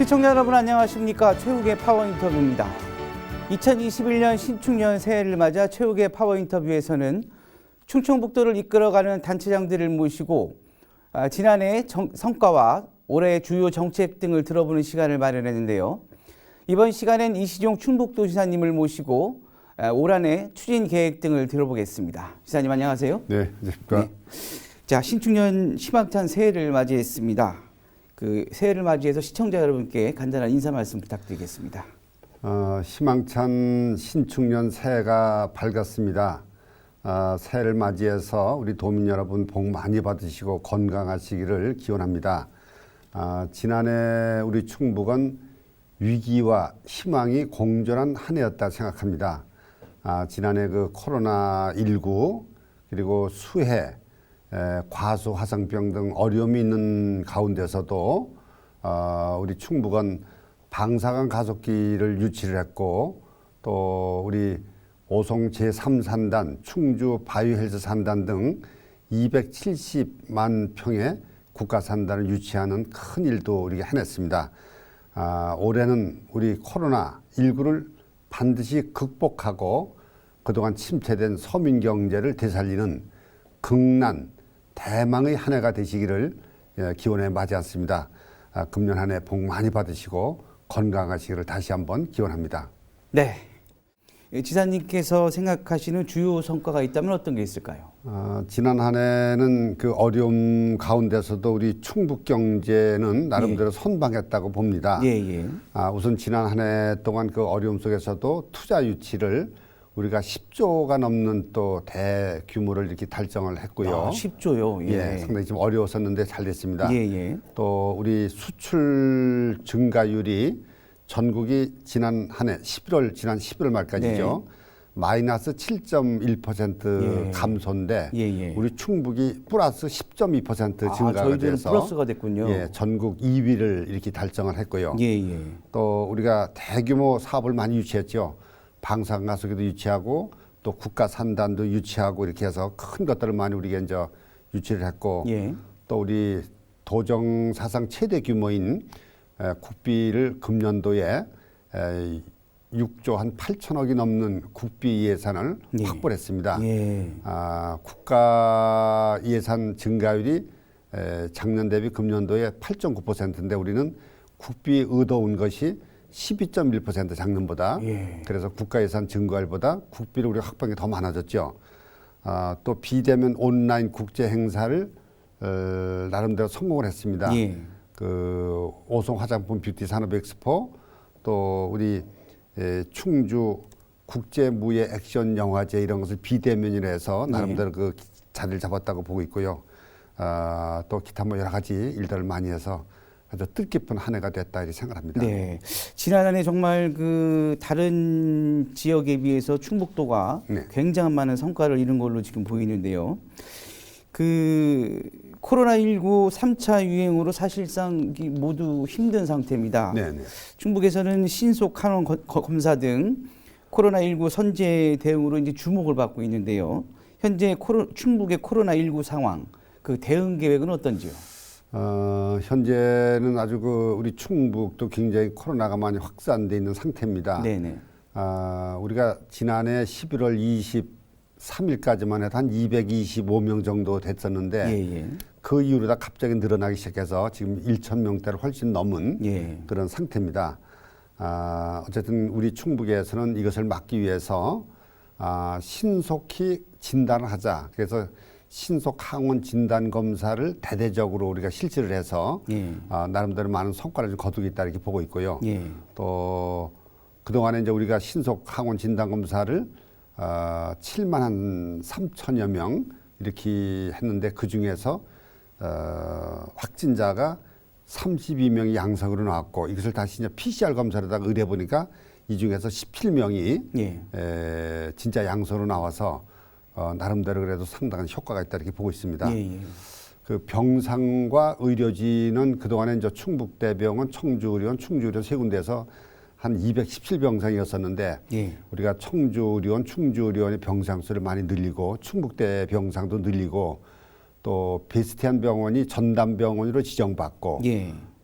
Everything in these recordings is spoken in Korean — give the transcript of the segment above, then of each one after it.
시청자 여러분 안녕하십니까. 최욱의 파워 인터뷰입니다. 2021년 신축년 새해를 맞아 최욱의 파워 인터뷰에서는 충청북도를 이끌어가는 단체장들을 모시고 지난해 성과와 올해의 주요 정책 등을 들어보는 시간을 마련했는데요. 이번 시간엔 이시종 충북도지사님을 모시고 올 한해 추진 계획 등을 들어보겠습니다. 지사님 안녕하세요. 네, 안녕하십니까. 네. 자, 신축년 희망찬 새해를 맞이했습니다. 그 새해를 맞이해서 시청자 여러분께 간단한 인사 말씀 부탁드리겠습니다. 희망찬 신축년 새해가 밝았습니다. 새해를 맞이해서 우리 도민 여러분 복 많이 받으시고 건강하시기를 기원합니다. 지난해 우리 충북은 위기와 희망이 공존한 한 해였다 생각합니다. 지난해 그 코로나19 그리고 수해, 과수, 화상병 등 어려움이 있는 가운데서도 우리 충북은 방사강 가속기를 유치를 했고 또 우리 오송 제3산단, 충주 바이오헬스 산단 등 270만 평의 국가산단을 유치하는 큰 일도 우리가 해냈습니다. 올해는 우리 코로나19를 반드시 극복하고 그동안 침체된 서민 경제를 되살리는 극난, 대망의 한 해가 되시기를 기원해 맞이했습니다. 금년 한 해 복 많이 받으시고 건강하시기를 다시 한번 기원합니다. 네. 지사님께서 생각하시는 주요 성과가 있다면 어떤 게 있을까요? 지난 한 해는 그 어려움 가운데서도 우리 충북 경제는 나름대로 선방했다고 봅니다. 우선 지난 한 해 동안 그 어려움 속에서도 투자 유치를 우리가 10조가 넘는 또 대규모를 이렇게 달성을 했고요. 10조요? 예, 상당히 좀 어려웠었는데 잘 됐습니다. 또 우리 수출 증가율이 전국이 지난 한 해 지난 11월 말까지죠. 마이너스 7.1% 감소인데 우리 충북이 플러스 10.2% 증가가 돼서 플러스가 됐군요. 전국 2위를 이렇게 달성을 했고요. 또 우리가 대규모 사업을 많이 유치했죠. 방사능 가속기도 유치하고 또 국가 산단도 유치하고 이렇게 해서 큰 것들을 많이 우리가 이제 유치를 했고 또 우리 도정 사상 최대 규모인 국비를 금년도에 6조 한 8천억이 넘는 국비 예산을 확보를 했습니다. 국가 예산 증가율이 작년 대비 금년도에 8.9%인데 우리는 국비 의도온 것이 12.1% 작년보다 그래서 국가 예산 증가율보다 국비를 우리가 확보한 게 더 많아졌죠. 또 비대면 온라인 국제 행사를 나름대로 성공을 했습니다. 그 오송 화장품 뷰티 산업 엑스포 또 우리 충주 국제 무예 액션 영화제 이런 것을 비대면으로 해서 나름대로 그 자리를 잡았다고 보고 있고요. 또 기타 뭐 여러 가지 일들을 많이 해서 아주 뜻깊은 한 해가 됐다 이렇게 생각합니다. 네, 지난 한 해 정말 그 다른 지역에 비해서 충북도가 굉장한 많은 성과를 이룬 걸로 지금 보이는데요. 그 코로나19 3차 유행으로 사실상 모두 힘든 상태입니다. 충북에서는 신속 항원 검사 등 코로나19 선제 대응으로 이제 주목을 받고 있는데요. 현재 충북의 코로나19 상황, 그 대응 계획은 어떤지요? 현재는 아주 우리 충북도 굉장히 코로나가 많이 확산돼 있는 상태입니다. 우리가 지난해 11월 23일까지만 해도 한 225명 정도 됐었는데 그 이후로 다 갑자기 늘어나기 시작해서 지금 1,000명대를 훨씬 넘은 그런 상태입니다. 어쨌든 우리 충북에서는 이것을 막기 위해서 신속히 진단을 하자. 그래서 신속 항원 진단 검사를 대대적으로 우리가 실시를 해서 나름대로 많은 성과를 좀 거두고 있다 이렇게 보고 있고요. 또 그동안에 이제 우리가 신속 항원 진단 검사를 7만 한 3천여 명 이렇게 했는데 그 중에서 확진자가 32명이 양성으로 나왔고 이것을 다시 이제 PCR 검사로다가 의뢰해 보니까 이 중에서 17명이 진짜 양성으로 나와서 나름대로 그래도 상당한 효과가 있다 이렇게 보고 있습니다. 그 병상과 의료진은 그동안에 이제 충북대병원, 청주의료원, 충주의료원 세 군데에서 한 217병상이었었는데 우리가 청주의료원, 충주의료원의 병상 수를 많이 늘리고 충북대 병상도 늘리고 또 베스티안 병원이 전담병원으로 지정받고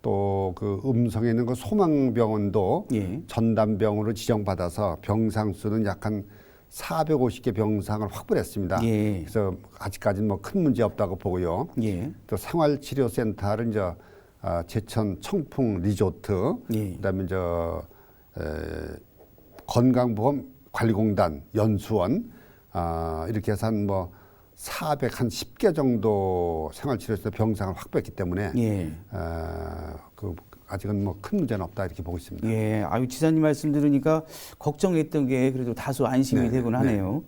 또 그 음성에 있는 그 소망병원도 예. 전담병으로 지정받아서 병상 수는 약 한 450개 병상을 확보를 했습니다. 예. 그래서 아직까지는 뭐 큰 문제 없다고 보고요. 예. 또 생활치료센터를 이제 제천 청풍 리조트, 예. 그다음에 건강보험관리공단 연수원 이렇게 해서 한 뭐 410개 정도 생활치료센터 병상을 확보했기 때문에 예. 그 아직은 뭐 큰 문제는 없다 이렇게 보고 있습니다. 예, 아유 지사님 말씀 들으니까 걱정했던 게 그래도 다소 안심이 네, 되곤 네. 하네요.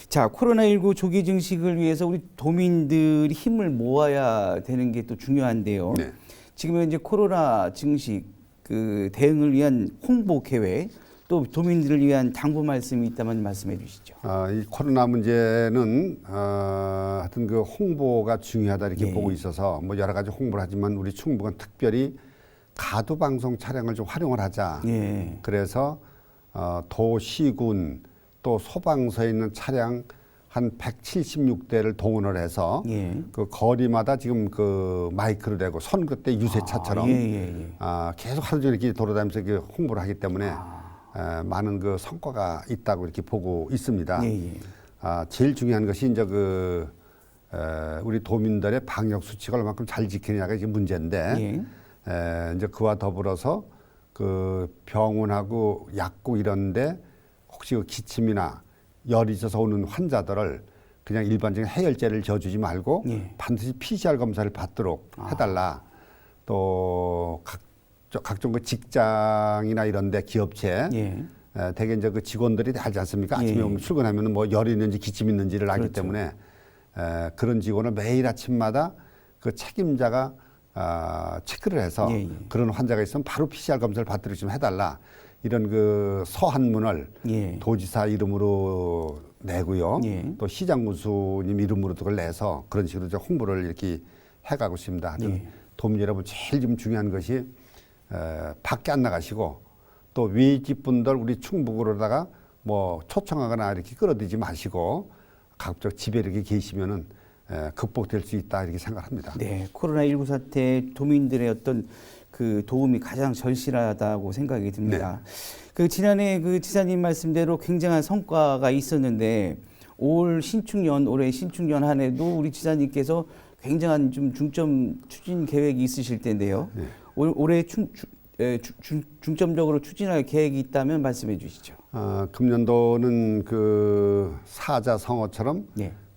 자, 코로나19 조기 증식을 위해서 우리 도민들이 힘을 모아야 되는 게 또 중요한데요. 네. 지금 현재 코로나 증식 그 대응을 위한 홍보 계획, 또 도민들을 위한 당부 말씀이 있다면 말씀해 주시죠. 이 코로나 문제는 하여튼 그 홍보가 중요하다 이렇게 예. 보고 있어서 뭐 여러 가지 홍보를 하지만 우리 충북은 특별히 가두 방송 차량을 좀 활용을 하자. 예. 그래서 도시군 또 소방서에 있는 차량 한 176대를 동원을 해서 예. 그 거리마다 지금 그 마이크를 대고 선거 때 유세차처럼 계속 하루 종일 이렇게 돌아다니면서 이렇게 홍보를 하기 때문에 많은 그 성과가 있다고 이렇게 보고 있습니다. 제일 중요한 것이 이제 우리 도민들의 방역 수칙을 얼마큼 잘 지키느냐가 이게 문제인데 이제 그와 더불어서 그 병원하고 약국 이런데 혹시 그 기침이나 열이 있어서 오는 환자들을 그냥 일반적인 해열제를 저주지 말고 반드시 PCR 검사를 받도록 해달라. 또 각종 그 직장이나 이런데 기업체 대개 이제 그 직원들이 알지 않습니까? 아침에 오면 출근하면 뭐 열이 있는지 기침 있는지를 알기 그렇죠. 때문에 그런 직원을 매일 아침마다 그 책임자가 체크를 해서 그런 환자가 있으면 바로 PCR 검사를 받도록 좀 해달라. 이런 그 서한문을 도지사 이름으로 내고요. 또 시장 군수님 이름으로 그걸 내서 그런 식으로 이제 홍보를 이렇게 해가고 있습니다. 도민 여러분 제일 좀 중요한 것이 밖에 안 나가시고 또 외집분들 우리 충북으로다가 뭐 초청하거나 이렇게 끌어들이지 마시고 각종 집에 이렇게 계시면은 극복될 수 있다 이렇게 생각합니다. 네, 코로나19 사태 도민들의 어떤 그 도움이 가장 절실하다고 생각이 듭니다. 그 지난해 그 지사님 말씀대로 굉장한 성과가 있었는데 올해 신축년 한 해도 우리 지사님께서 굉장한 좀 중점 추진 계획이 있으실 텐데요. 올해 중점적으로 추진할 계획이 있다면 말씀해 주시죠. 금년도는 그 사자성어처럼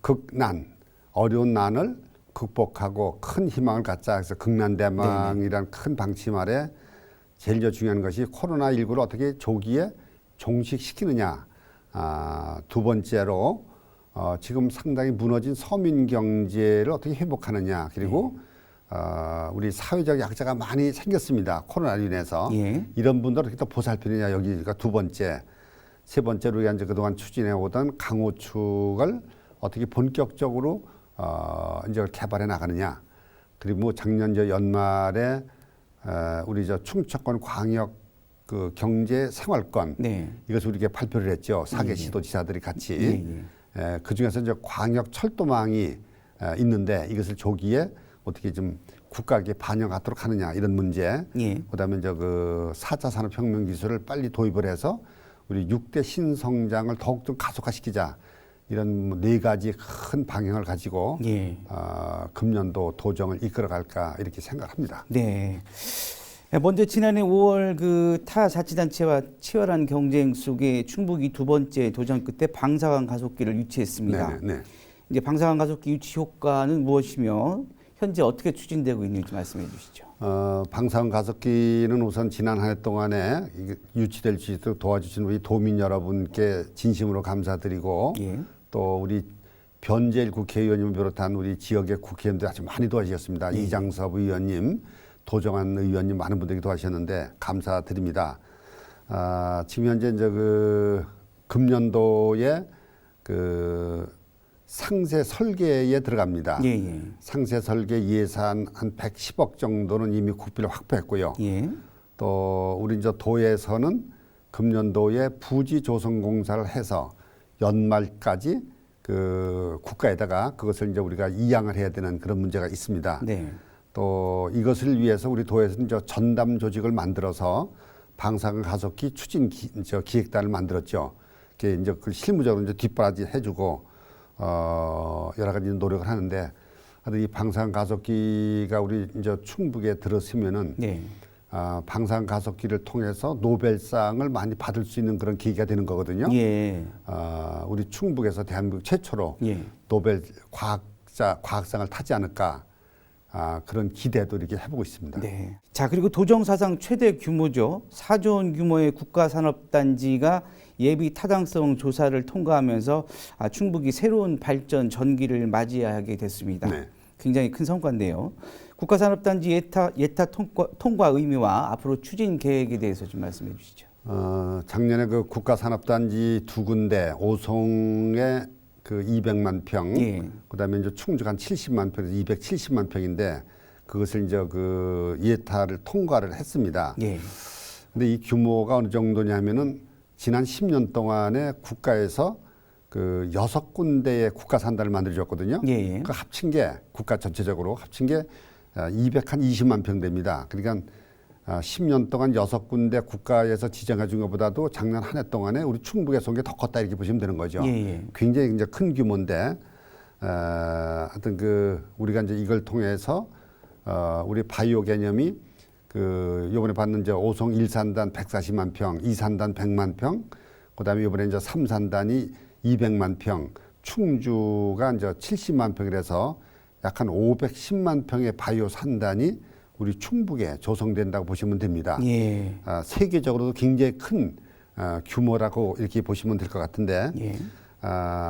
극난, 어려운 난을 극복하고 큰 희망을 갖자. 그래서 극난대망이란 큰 방침 아래 제일 중요한 것이 코로나19를 어떻게 조기에 종식시키느냐. 두 번째로 지금 상당히 무너진 서민 경제를 어떻게 회복하느냐. 그리고 우리 사회적 약자가 많이 생겼습니다. 코로나로 인해서. 이런 분들을 어떻게 또 보살피느냐. 여기가 두 번째. 세 번째로 우리가 이제 그동안 추진해 오던 강호축을 어떻게 본격적으로 이제 개발해 나가느냐. 그리고 뭐 작년 연말에 우리 충청권 광역 그 경제 생활권 이것을 우리가 발표를 했죠. 4개 시도지사들이 같이. 그 중에서 이제 광역 철도망이 있는데 이것을 조기에 어떻게 좀 국가에게 반영하도록 하느냐 이런 문제. 그다음에 이제 그 4차 산업혁명 기술을 빨리 도입을 해서 우리 6대 신성장을 더욱 좀 가속화시키자. 이런 네 가지 큰 방향을 가지고 금년도 도정을 이끌어갈까 이렇게 생각합니다. 네. 먼저 지난해 5월 그 타 자치단체와 치열한 경쟁 속에 충북이 두 번째 도전 끝에 방사강 가속기를 유치했습니다. 이제 방사강 가속기 유치 효과는 무엇이며 현재 어떻게 추진되고 있는지 말씀해 주시죠. 방사능 가습기는 우선 지난 한 해 동안에 유치될 수 있도록 도와주신 우리 도민 여러분께 진심으로 감사드리고 또 우리 변재일 국회의원님을 비롯한 우리 지역의 국회의원들 아주 많이 도와주셨습니다. 이장섭 의원님, 도정환 의원님 많은 분들이 도와주셨는데 감사드립니다. 지금 현재 이제 그 금년도에 그 상세 설계에 들어갑니다. 상세 설계 예산 한 110억 정도는 이미 국비를 확보했고요. 또 우리 이제 도에서는 금년도에 부지 조성 공사를 해서 연말까지 그 국가에다가 그것을 이제 우리가 이양을 해야 되는 그런 문제가 있습니다. 또 이것을 위해서 우리 도에서는 전담 조직을 만들어서 방사능 가속기 추진 기획단을 만들었죠. 이게 이제 그 실무적으로 이제 뒷바라지 해주고 여러 가지 노력을 하는데, 이 방사능 가속기가 우리 이제 충북에 들어서면은 네. 방사능 가속기를 통해서 노벨상을 많이 받을 수 있는 그런 계기가 되는 거거든요. 예. 우리 충북에서 대한민국 최초로 예. 노벨 과학상을 타지 않을까. 그런 기대도 이렇게 해보고 있습니다. 네. 자, 그리고 도정 사상 최대 규모죠. 4조 원 규모의 국가산업단지가 예비 타당성 조사를 통과하면서 충북이 새로운 발전 전기를 맞이하게 됐습니다. 네. 굉장히 큰 성과인데요. 국가산업단지 예타 통과 의미와 앞으로 추진 계획에 대해서 좀 말씀해 주시죠. 작년에 그 국가산업단지 두 군데, 오송에 그 200만 평, 예. 그다음에 이제 충주가 한 70만 평에서 270만 평인데 그것을 이제 그 예타를 통과를 했습니다. 예. 근데 이 규모가 어느 정도냐면은 지난 10년 동안에 국가에서 그 6군데의 국가산단을 만들어줬거든요. 예. 그 합친 게 국가 전체적으로 합친 게 220만 평 됩니다. 그러니까 10년 동안 6군데 국가에서 지정해 준 것보다도 작년 한 해 동안에 우리 충북에서 온 게 더 컸다 이렇게 보시면 되는 거죠. 예. 굉장히 이제 큰 규모인데, 하여튼 우리가 이제 이걸 통해서 우리 바이오 개념이 요번에 받는 이제 오송 1산단 140만 평, 2산단 100만 평, 그다음에 이번에 이제 3산단이 200만 평, 충주가 이제 70만 평이라서 약 한 510만 평의 바이오 산단이 우리 충북에 조성된다고 보시면 됩니다. 예. 세계적으로도 굉장히 큰 규모라고 이렇게 보시면 될 것 같은데, 예.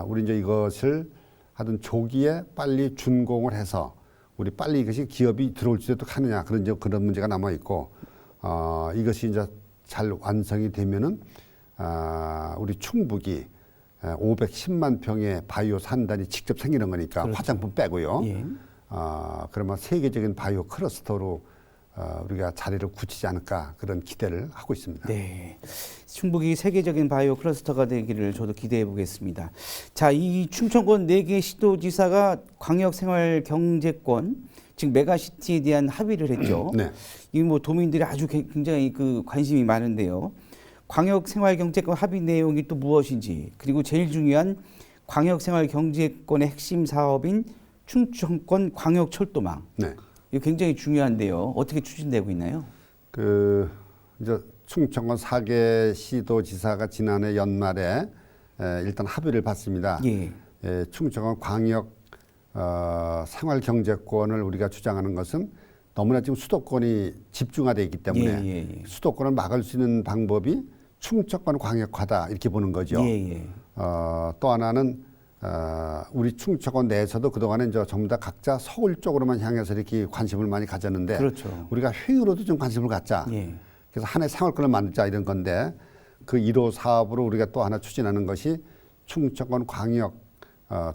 우리 이제 이것을 하여튼 조기에 빨리 준공을 해서 우리 빨리 이것이 기업이 들어올 수 있도록 하느냐, 그런 문제가 남아 있고, 이것이 이제 잘 완성이 되면은 우리 충북이 510만 평의 바이오 산단이 직접 생기는 거니까, 그렇죠. 화장품 빼고요. 예. 그러면 세계적인 바이오 클러스터로 우리가 자리를 굳히지 않을까, 그런 기대를 하고 있습니다. 네, 충북이 세계적인 바이오 클러스터가 되기를 저도 기대해 보겠습니다. 자, 이 충청권 4개 시도지사가 광역생활경제권, 즉 메가시티에 대한 합의를 했죠. 네. 이 뭐 도민들이 아주 굉장히 그 관심이 많은데요. 광역생활경제권 합의 내용이 또 무엇인지, 그리고 제일 중요한 광역생활경제권의 핵심 사업인 충청권 광역철도망. 네. 이거 굉장히 중요한데요. 어떻게 추진되고 있나요? 이제 충청권 4개 시도지사가 지난해 연말에 일단 합의를 봤습니다. 예. 충청권 광역 생활경제권을 우리가 주장하는 것은 너무나 지금 수도권이 집중화되어 있기 때문에 수도권을 막을 수 있는 방법이 충청권 광역화다 이렇게 보는 거죠. 또 하나는 우리 충청권 내에서도 그동안에 이제 전부 다 각자 서울 쪽으로만 향해서 이렇게 관심을 많이 가졌는데, 그렇죠. 우리가 회의로도 좀 관심을 갖자. 그래서 하나의 생활권을 만들자 이런 건데, 그 1호 사업으로 우리가 또 하나 추진하는 것이 충청권 광역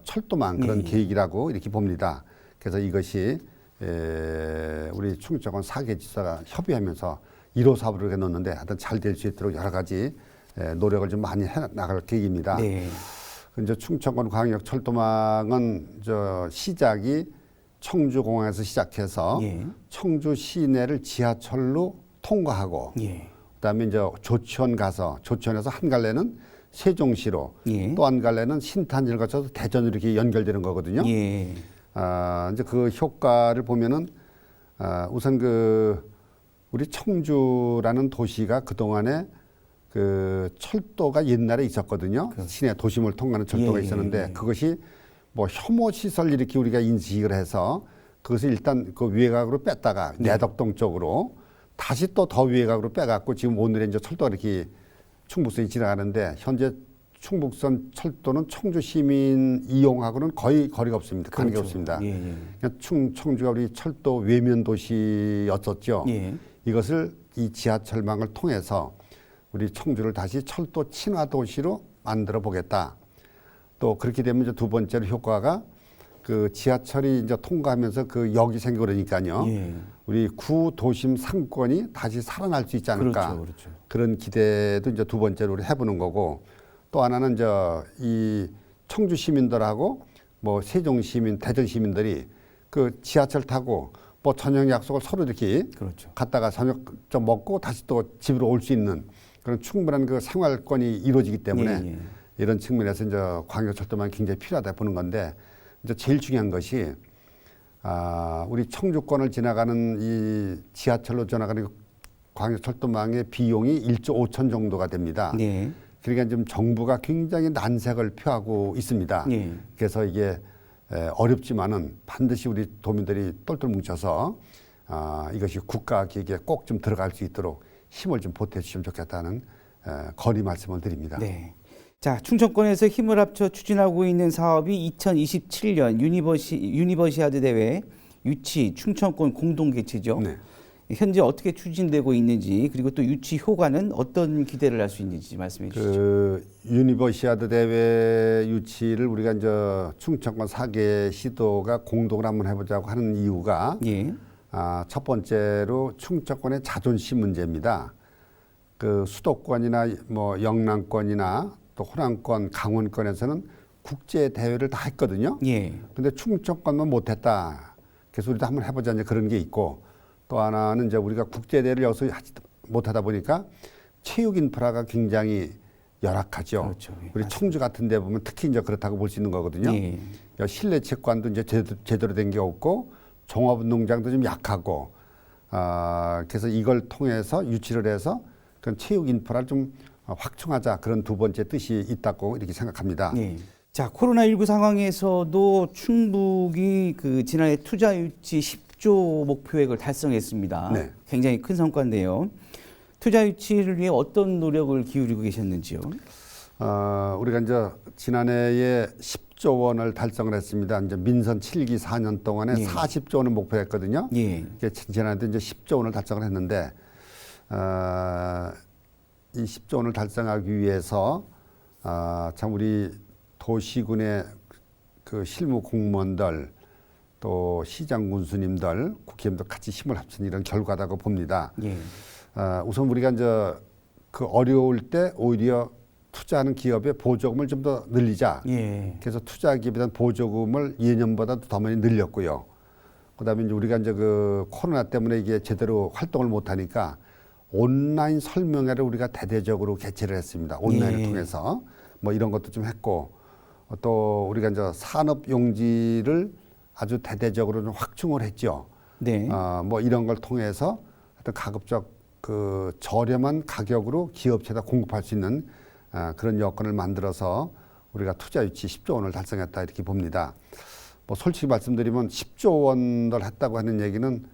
철도망 그런 계획이라고 이렇게 봅니다. 그래서 이것이 우리 충청권 4개 지사가 협의하면서 1호 사업으로 이렇게 넣었는데 하여튼 잘 될 수 있도록 여러 가지 노력을 좀 많이 해 나갈 계획입니다. 네. 이제 충청권 광역 철도망은 시작이 청주공항에서 시작해서 청주 시내를 지하철로 통과하고, 그다음에 이제 조천 가서 조천에서 한 갈래는 세종시로, 또 한 갈래는 신탄지를 거쳐서 대전으로 이렇게 연결되는 거거든요. 이제 그 효과를 보면은 우선 우리 청주라는 도시가 그 동안에 그 철도가 옛날에 있었거든요. 시내 도심을 통과하는 철도가 있었는데 그것이 뭐 혐오 시설 이렇게 우리가 인식을 해서 그것을 일단 그 외곽으로 뺐다가 내덕동 쪽으로 다시 또 더 외곽으로 빼갖고 지금 오늘의 이제 철도가 이렇게 충북선이 지나가는데, 현재 충북선 철도는 청주 시민 이용하고는 거의 거리가 없습니다. 관계가 없습니다. 그러니까 청주가 우리 철도 외면 도시였었죠. 이것을 이 지하철망을 통해서 우리 청주를 다시 철도 친화 도시로 만들어 보겠다. 또 그렇게 되면 이제 두 번째로 효과가 그 지하철이 이제 통과하면서 그 역이 생기고 그러니까요. 우리 구도심 상권이 다시 살아날 수 있지 않을까. 그렇죠. 그런 기대도 이제 두 번째로 우리 해보는 거고, 또 하나는 이제 이 청주 시민들하고 뭐 세종 시민, 대전 시민들이 그 지하철 타고 뭐 저녁 약속을 서로 이렇게 그렇죠. 갔다가 저녁 좀 먹고 다시 또 집으로 올 수 있는 그런 충분한 그 생활권이 이루어지기 때문에 이런 측면에서 이제 광역철도망이 굉장히 필요하다 보는 건데 이제 제일 중요한 것이 우리 청주권을 지나가는 이 지하철로 지나가는 광역철도망의 비용이 1조 5천 정도가 됩니다. 그러니까 지금 정부가 굉장히 난색을 표하고 있습니다. 그래서 이게 어렵지만은 반드시 우리 도민들이 똘똘 뭉쳐서 이것이 국가 기획에 꼭 좀 들어갈 수 있도록 힘을 좀 보태주시면 좋겠다는 건의 말씀을 드립니다. 네. 자, 충청권에서 힘을 합쳐 추진하고 있는 사업이 2027년 유니버시아드 대회 유치 충청권 공동 개최죠. 네. 현재 어떻게 추진되고 있는지 그리고 또 유치 효과는 어떤 기대를 할 수 있는지 말씀해 주시죠. 그 유니버시아드 대회 유치를 우리가 이제 충청권 4개 시도가 공동으로 한번 해보자고 하는 이유가 첫 번째로 충청권의 자존심 문제입니다. 그 수도권이나 뭐 영남권이나 또 호남권, 강원권에서는 국제 대회를 다 했거든요. 근데 충청권만 못했다. 그래서 우리도 한번 해보자 이제 그런 게 있고. 또 하나는 이제 우리가 국제대회를 여기서 하지 못하다 보니까 체육 인프라가 굉장히 열악하죠. 그렇죠. 우리 청주 같은 데 보면 특히 이제 그렇다고 볼 수 있는 거거든요. 실내 체육관도 이제 제대로 된 게 없고 종합운동장도 좀 약하고 그래서 이걸 통해서 유치를 해서 그런 체육 인프라를 좀 확충하자 그런 두 번째 뜻이 있다고 이렇게 생각합니다. 자, 코로나19 상황에서도 충북이 그 지난해 투자 유치 10조 목표액을 달성했습니다. 굉장히 큰 성과인데요. 투자 유치를 위해 어떤 노력을 기울이고 계셨는지요? 우리가 이제 지난해에 10조 원을 달성을 했습니다. 이제 민선 7기 4년 동안에 40조 원을 목표했거든요. 지난해도 이제 10조 원을 달성을 했는데 이 10조 원을 달성하기 위해서 참 우리 도시군의 그 실무 공무원들 또 시장 군수님들, 국회의원들 같이 힘을 합친 이런 결과라고 봅니다. 우선 우리가 이제 그 어려울 때 오히려 투자하는 기업의 보조금을 좀 더 늘리자. 그래서 투자 기업에 대한 보조금을 예년보다도 더 많이 늘렸고요. 그다음에 이제 우리가 이제 그 코로나 때문에 이게 제대로 활동을 못 하니까 온라인 설명회를 우리가 대대적으로 개최를 했습니다. 온라인을 통해서 뭐 이런 것도 좀 했고 또 우리가 이제 산업 용지를 아주 대대적으로 좀 확충을 했죠. 뭐 이런 걸 통해서 하여튼 가급적 그 저렴한 가격으로 기업체에다 공급할 수 있는 그런 여건을 만들어서 우리가 투자 유치 10조 원을 달성했다 이렇게 봅니다. 뭐 솔직히 말씀드리면 10조 원을 했다고 하는 얘기는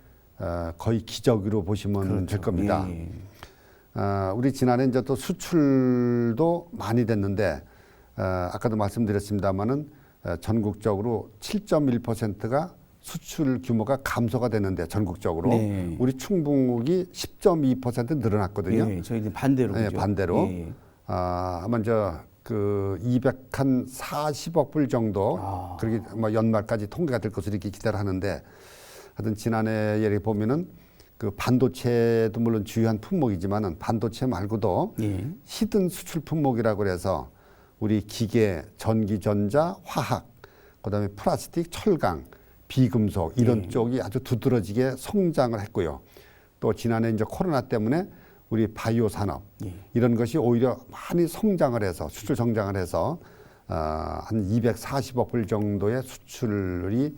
거의 기적으로 보시면 될 겁니다. 우리 지난해 이제 또 수출도 많이 됐는데 아까도 말씀드렸습니다마는 전국적으로 7.1%가 수출 규모가 감소가 되는데 전국적으로 우리 충북이 10.2% 늘어났거든요. 저희는 반대로. 반대로. 아마 그 240억 불 정도 그렇게 뭐 연말까지 통계가 될 것으로 이렇게 기대를 하는데 하여튼 지난해 예를 보면은 그 반도체도 물론 주요한 품목이지만은 반도체 말고도 히든 수출 품목이라고 그래서 우리 기계, 전기전자, 화학, 그다음에 플라스틱, 철강, 비금속 이런 쪽이 아주 두드러지게 성장을 했고요. 또 지난해 이제 코로나 때문에 우리 바이오 산업 이런 것이 오히려 많이 성장을 해서 수출 성장을 해서 한 240억 불 정도의 수출이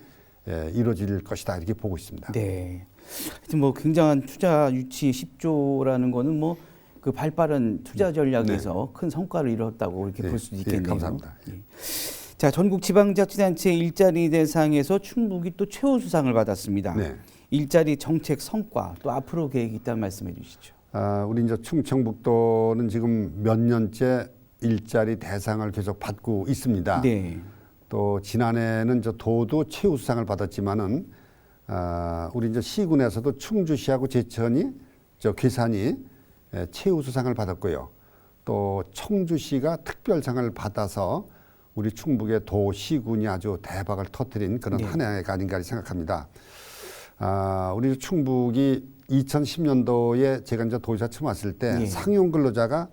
이루어질 것이다 이렇게 보고 있습니다. 네. 하여튼 뭐 굉장한 투자 유치 10조라는 거는 뭐 그 발빠른 투자 전략에서 큰 성과를 이뤘다고 이렇게 볼 수도 있겠네요. 감사합니다. 자, 전국 지방자치단체 일자리 대상에서 충북이 또 최우수상을 받았습니다. 일자리 정책 성과 또 앞으로 계획이 있다는 말씀해 주시죠. 우리 이제 충청북도는 지금 몇 년째 일자리 대상을 계속 받고 있습니다. 또 지난해는 저 도도 최우수상을 받았지만은 우리 이제 시군에서도 충주시하고 제천이 괴산이 최우수상을 받았고요. 또 청주시가 특별상을 받아서 우리 충북의 도시군이 아주 대박을 터뜨린 그런 한 해가 아닌가 생각합니다. 우리 충북이 2010년도에 제가 이제 도지사 처음 왔을 때 상용 근로자가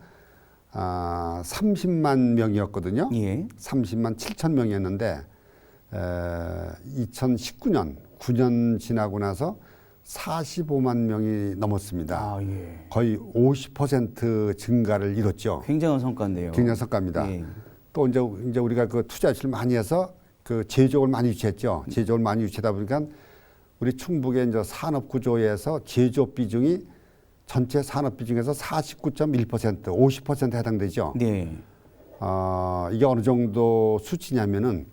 30만 명이었거든요. 30만 7천 명이었는데 2019년 9년 지나고 나서 45만 명이 넘었습니다. 아, 예. 거의 50% 증가를 이뤘죠. 굉장한 성과인데요. 굉장한 성과입니다. 예. 또 이제 우리가 그 투자를 많이 해서 그 제조업을 많이 유치했죠. 제조업을 많이 유치하다 보니까 우리 충북의 이제 산업 구조에서 제조업 비중이 전체 산업 비중에서 49.1%, 50%에 해당되죠. 네. 이게 어느 정도 수치냐면은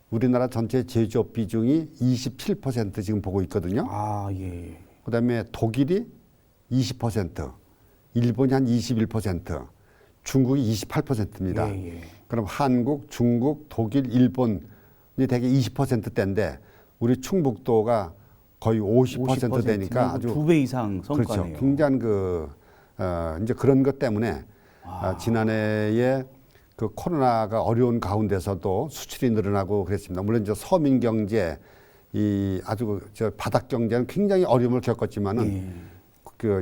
우리나라 전체 제조업 비중이 27% 지금 보고 있거든요. 아, 예. 그다음에 독일이 20%, 일본이 한 21%, 중국이 28%입니다. 예, 예. 그럼 한국, 중국, 독일, 일본이 대개 20%대인데 우리 충북도가 거의 50% 되니까 아주 2배 이상 성과네요. 그렇죠. 굉장한 이제 그런 것 때문에 지난해에 그 코로나가 어려운 가운데서도 수출이 늘어나고 그랬습니다. 물론 이제 서민 경제 이 아주 저 바닥 경제는 굉장히 어려움을 겪었지만은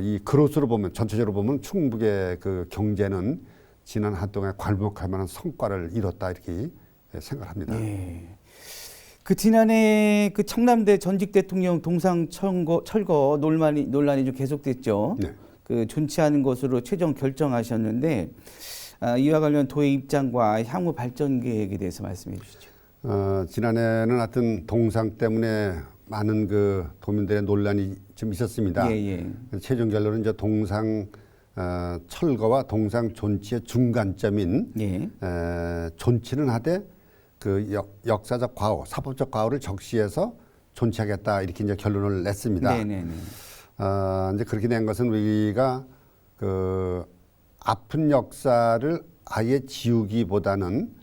이 그로스로 보면 전체적으로 보면 충북의 그 경제는 지난 한 동안 괄목할 만한 성과를 이뤘다 이렇게 생각합니다. 예. 그 지난해 그 청남대 전직 대통령 동상 철거 논란이 좀 계속됐죠. 네. 그 존치하는 것으로 최종 결정하셨는데 이와 관련 도의 입장과 향후 발전 계획에 대해서 말씀해 주시죠. 지난해는 하여튼 동상 때문에 많은 그 도민들의 논란이 좀 있었습니다. 예. 최종 결론은 이제 동상 철거와 동상 존치의 중간점인 존치는 하되 그 역사적 과오, 사법적 과오를 적시해서 존치하겠다 이렇게 이제 결론을 냈습니다. 이제 그렇게 된 것은 우리가 그 아픈 역사를 아예 지우기보다는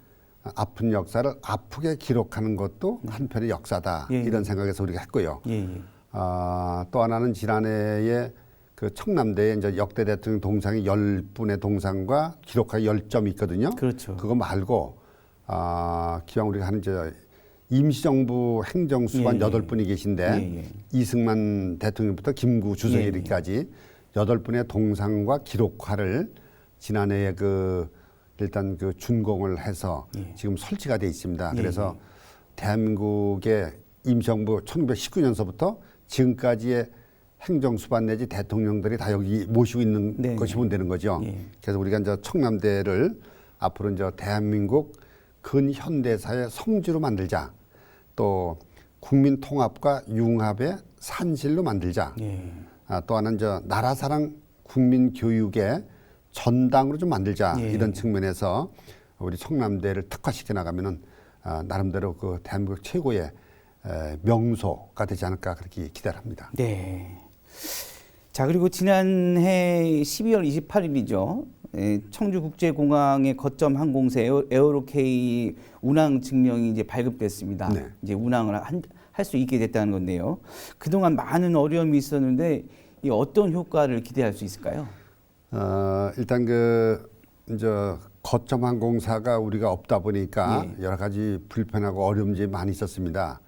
아픈 역사를 아프게 기록하는 것도 한편의 역사다 이런 생각에서 우리가 했고요. 또 하나는 지난해에 그 청남대에 이제 역대 대통령 동상이 10분의 동상과 기록하기 10점이 있거든요. 그렇죠. 그거 말고 기왕 우리가 하는 저 임시정부 행정수반 8분이 계신데 이승만 대통령부터 김구 주석이까지 8분의 동상과 기록화를 지난해에 일단 그 준공을 해서 지금 설치가 돼 있습니다. 그래서 대한민국의 임시정부 1919년서부터 지금까지의 행정수반 내지 대통령들이 다 여기 모시고 있는 것이 보면 거죠. 그래서 우리가 이제 청남대를 앞으로 이제 대한민국 근현대사의 성지로 만들자. 또 국민 통합과 융합의 산실로 만들자. 또 하나는 저 나라사랑 국민 교육의 전당으로 좀 만들자. 이런 측면에서 우리 청남대를 특화시켜 나가면은 나름대로 그 대한민국 최고의 명소가 되지 않을까 그렇게 기대합니다. 네. 자, 그리고 지난해 12월 28일이죠. 청주국제공항의 거점 항공세 에어로케이 운항 증명이 이제 발급됐습니다. 이제 운항을 할 수 있게 됐다는 건데요. 그동안 많은 어려움이 있었는데 이 어떤 효과를 기대할 수 있을까요? 일단 이제 거점 항공사가 우리가 없다 보니까 여러 가지 불편하고 어려움이 많이 있었습니다.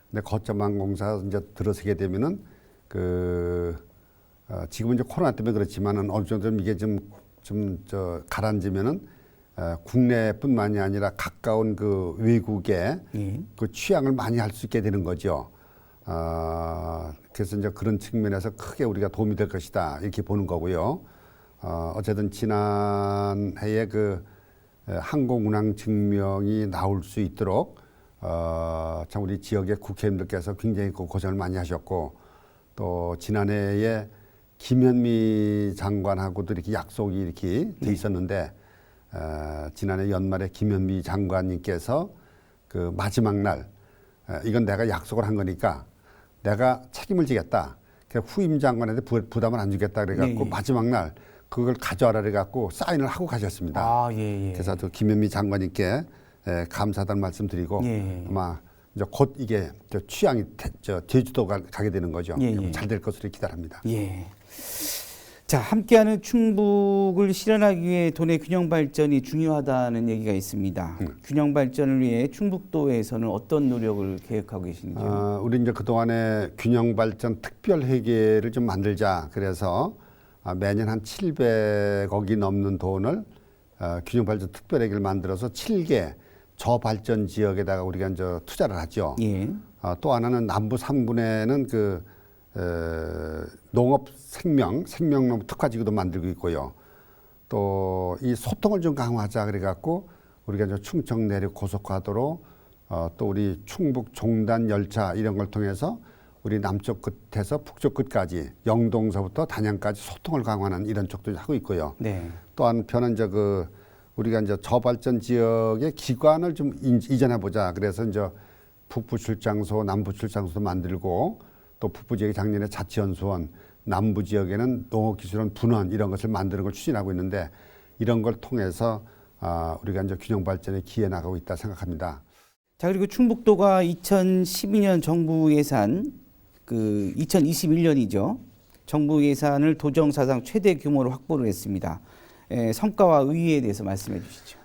근데 거점 항공사 이제 들어서게 되면은 지금은 이제 코로나 때문에 그렇지만은 어느 정도 이게 좀 가라앉으면은 국내뿐만이 아니라 가까운 그 외국에 그 취항을 많이 할 수 있게 되는 거죠. 그래서 이제 그런 측면에서 크게 우리가 도움이 될 것이다 이렇게 보는 거고요. 어쨌든 지난해에 그 항공 운항 증명이 나올 수 있도록 참 우리 지역의 국회의원들께서 굉장히 고생을 많이 하셨고 또 지난해에 김현미 장관하고도 이렇게 약속이 이렇게 돼 있었는데 지난해 연말에 김현미 장관님께서 그 마지막 날 이건 내가 약속을 한 거니까 내가 책임을 지겠다. 후임 장관한테 부담을 안 주겠다 그래갖고 마지막 날 그걸 가져와라 그래갖고 사인을 하고 가셨습니다. 그래서 또 김현미 장관님께 감사하다는 말씀드리고 아마 이제 곧 이게 취향이 제주도 가게 되는 거죠. 잘 될 것으로 기대합니다. 자, 함께하는 충북을 실현하기 위해 도내 균형 발전이 중요하다는 얘기가 있습니다. 균형 발전을 위해 충북도에서는 어떤 노력을 계획하고 계신지요? 우리 이제 그동안에 균형 발전 특별 회계를 좀 만들자. 그래서 매년 한 700억이 넘는 돈을 균형 발전 특별 회계를 만들어서 7개 저발전 지역에다가 우리가 이제 투자를 하죠. 또 하나는 남부 3군에는 농업 생명농 특화지구도 만들고 있고요. 또 이 소통을 좀 강화하자 그래갖고 우리가 이제 충청 내륙 고속화도로 또 우리 충북 종단 열차 이런 걸 통해서 우리 남쪽 끝에서 북쪽 끝까지 영동서부터 단양까지 소통을 강화하는 이런 쪽도 하고 있고요. 네. 또 한편은 이제 우리가 이제 저발전 지역의 기관을 좀 이전해 보자. 그래서 이제 북부 출장소, 남부 출장소도 만들고 또 북부 지역에 작년에 자치연수원, 남부 지역에는 농업기술원 분원 이런 것을 만드는 걸 추진하고 있는데 이런 걸 통해서 우리가 이제 균형 발전에 기해 나가고 있다 생각합니다. 자, 그리고 충북도가 2012년 정부 예산 2021년이죠. 정부 예산을 도정 사상 최대 규모로 확보를 했습니다. 성과와 의의에 대해서 말씀해 주시죠.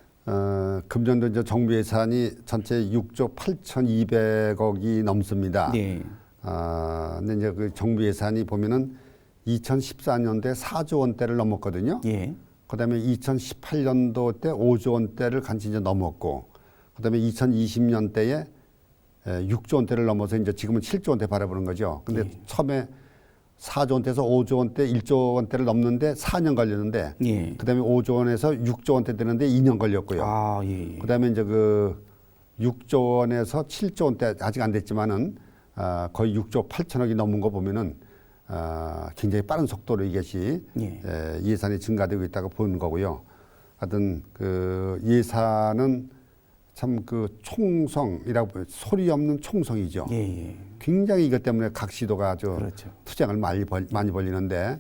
금년도 이제 정부 예산이 전체 6조 8,200억이 넘습니다. 네. 근데 이제 그 정부 예산이 보면은 2014년도에 4조 원대를 넘었거든요. 예. 그다음에 2018년도 때 5조 원대를 간ci 이제 넘었고, 그다음에 2020년대에 6조 원대를 넘어서 이제 지금은 7조 원대 바라보는 거죠. 근데 예. 처음에 4조 원대에서 5조 원대, 1조 원대를 넘는데 4년 걸렸는데, 예. 그다음에 5조 원에서 6조 원대 되는데 2년 걸렸고요. 예. 그다음에 이제 6조 원에서 7조 원대 아직 안 됐지만은 거의 6조 8천억이 넘은 거 보면은 굉장히 빠른 속도로 이것이 예. 예산이 증가되고 있다고 보는 거고요. 하여튼 예산은 참 총성이라고 소리 없는 총성이죠. 예. 굉장히 이것 때문에 각 시도가 아주 그렇죠. 투쟁을 많이 벌리는데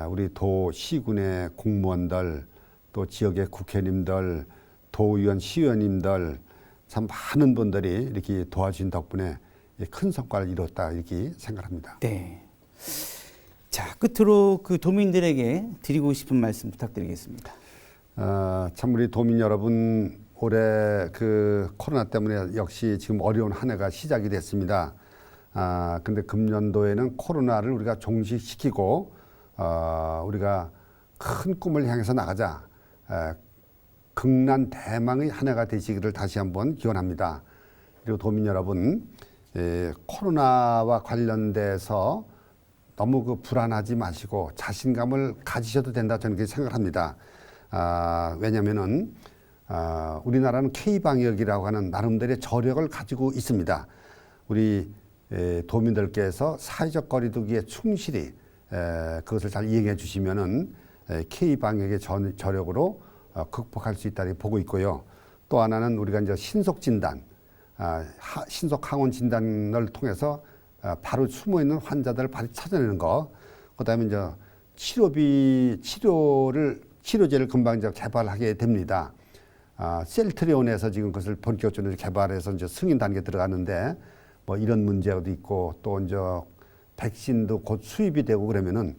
우리 도 시군의 공무원들 또 지역의 국회의원님들 도의원 시의원님들 참 많은 분들이 이렇게 도와주신 덕분에 큰 성과를 이뤘다 이렇게 생각합니다. 네. 자, 끝으로 도민들에게 드리고 싶은 말씀 부탁드리겠습니다. 참 우리 도민 여러분 올해 코로나 때문에 역시 지금 어려운 한 해가 시작이 됐습니다. 근데 금년도에는 코로나를 우리가 종식시키고 우리가 큰 꿈을 향해서 나가자. 극난 대망의 한 해가 되시기를 다시 한번 기원합니다. 그리고 도민 여러분, 코로나와 관련돼서 너무 불안하지 마시고 자신감을 가지셔도 된다 저는 그렇게 생각합니다. 왜냐하면은 우리나라는 K방역이라고 하는 나름대로의 저력을 가지고 있습니다. 우리 도민들께서 사회적 거리두기에 충실히 그것을 잘 이행해 주시면은 K방역의 저력으로 극복할 수 있다고 보고 있고요. 또 하나는 우리가 이제 신속 진단, 신속 항원 진단을 통해서 바로 숨어 있는 환자들을 바로 찾아내는 거. 그다음에 이제 치료제를 금방 이제 개발하게 됩니다. 셀트리온에서 지금 그것을 본격적으로 개발해서 이제 승인 단계에 들어갔는데 뭐 이런 문제도 있고 또 이제 백신도 곧 수입이 되고 그러면은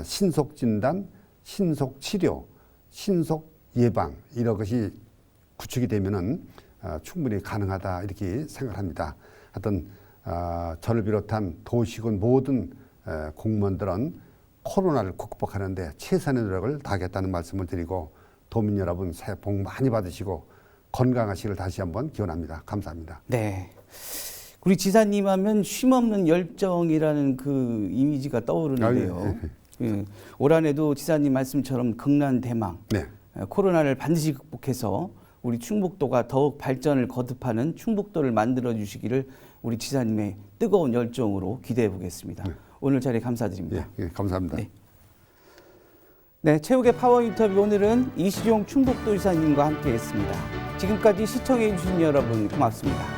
신속 진단, 신속 치료, 신속 예방 이런 것이 구축이 되면은 충분히 가능하다 이렇게 생각합니다. 하여튼 저를 비롯한 도시군 모든 공무원들은 코로나를 극복하는데 최선의 노력을 다하겠다는 말씀을 드리고 도민 여러분 새해 복 많이 받으시고 건강하시길 다시 한번 기원합니다. 감사합니다. 네. 우리 지사님 하면 쉼없는 열정이라는 이미지가 떠오르는데요. 예. 올 한해도 지사님 말씀처럼 극난대망 네. 코로나를 반드시 극복해서 우리 충북도가 더욱 발전을 거듭하는 충북도를 만들어 주시기를 우리 지사님의 뜨거운 열정으로 기대해 보겠습니다. 네. 오늘 자리에 감사드립니다. 예, 감사합니다. 네, 최욱의 파워 인터뷰 오늘은 이시종 충북도지사님과 함께했습니다. 지금까지 시청해 주신 여러분 고맙습니다.